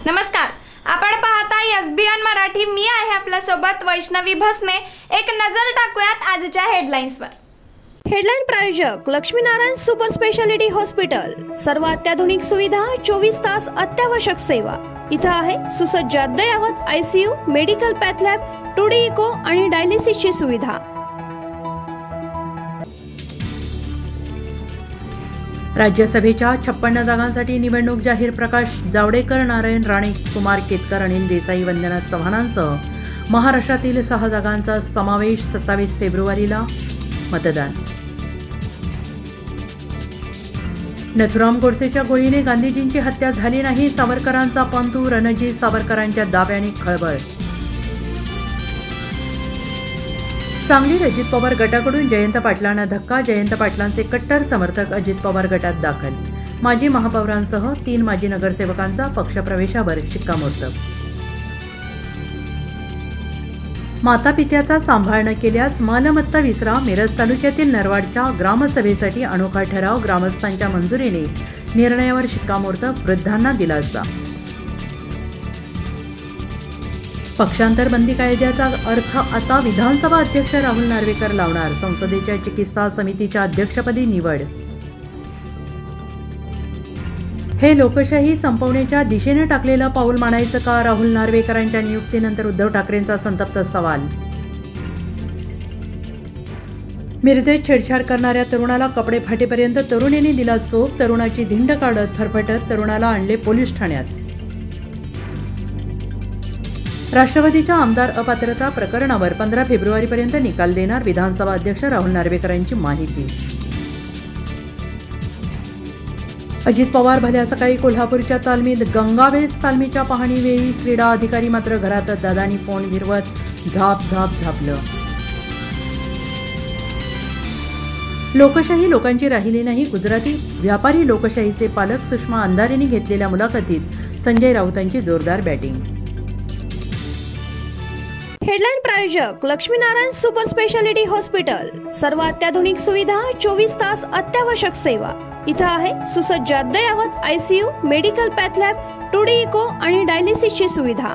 नमस्कार, आपण पाहता एसबीएन मराठी। मी आहे आपल्या सोबत वैष्णवी भस्मे। एक नजर टाकूयात आजच्या हेडलाईन्सवर। हेडलाईन प्रायोजक लक्ष्मीनारायण सुपर स्पेशालिटी हॉस्पिटल। सर्व अत्याधुनिक सुविधा, 24 तास अत्यावश्यक सेवा। इथं आहे सुसज्ज अद्ययावत ICU, medical path lab, 2D echo आणि डायलिसिसची सुविधा। राज्यसभेच्या 56 जागांसाठी निवडणूक जाहीर। प्रकाश जावडेकर, नारायण राणे, कुमार केतकर, अनिल देसाई, वंदना चव्हाणांसह महाराष्ट्रातील 6 जागांचा समावेश। 27 फेब्रुवारीला मतदान। नथुराम गोडसेच्या गोळीने गांधीजींची हत्या झाली नाही, सावरकरांचा पंतू। रणजी सावरकरांच्या दाव्याने खळबळ। सांगलीत अजित पवार गटाकडून जयंत पाटलांना धक्का। जयंत पाटलांचे कट्टर समर्थक अजित पवार गटात दाखल। माजी महापौरांसह 3 माजी नगरसेवकांचा पक्षप्रवेशावर शिक्कामोर्तब। मातापित्याचा सांभाळ न केल्यास मालमत्ता विसरा। मिरज तालुक्यातील नरवाडच्या ग्रामसभेसाठी अनोखा ठराव। ग्रामस्थांच्या मंजुरीने निर्णयावर शिक्कामोर्तब। वृद्धांना दिलासा। पक्षांतर बंदी कायद्याचा अर्थ आता विधानसभा अध्यक्ष राहुल नार्वेकर लावणार। संसदेच्या चिकित्सा समितीच्या अध्यक्षपदी निवड। हे लोकशाही संपवण्याच्या दिशेने टाकलेलं पाऊल मानायचं का? राहुल नार्वेकरांच्या नियुक्तीनंतर उद्धव ठाकरेंचा संतप्त सवाल। मिरजेत छेडछाड करणाऱ्या तरुणाला कपडे फाटेपर्यंत तरुणीने दिला चोप। तरुणाची धिंड काढत फरफटत तरुणाला आणले पोलीस ठाण्यात। राष्ट्रवादीच्या आमदार अपात्रता प्रकरणावर 15 फेब्रुवारीपर्यंत निकाल देणार। विधानसभा अध्यक्ष राहुल नार्वेकरांची माहिती। अजित पवार भल्या सकाळी कोल्हापूरच्या तालमीत। गंगावेस तालमीच्या पाहणीवेळी क्रीडा अधिकारी मात्र घरातच। दादांनी फोन फिरवत झापलं। लोकशाही लोकांची राहिली नाही। गुजराती व्यापारी लोकशाहीचे पालक सुषमा अंधारेंनी घेतलेल्या मुलाखतीत संजय राऊतांची जोरदार बॅटिंग। हेडलाईन प्रायोजक लक्ष्मीनारायण सुपर स्पेशालिटी हॉस्पिटल। सर्व अत्याधुनिक सुविधा, 24 तास अत्यावश्यक सेवा। इथं आहे सुसज्ज अद्ययावत ICU, medical path lab, 2D echo आणि डायलिसिसची सुविधा।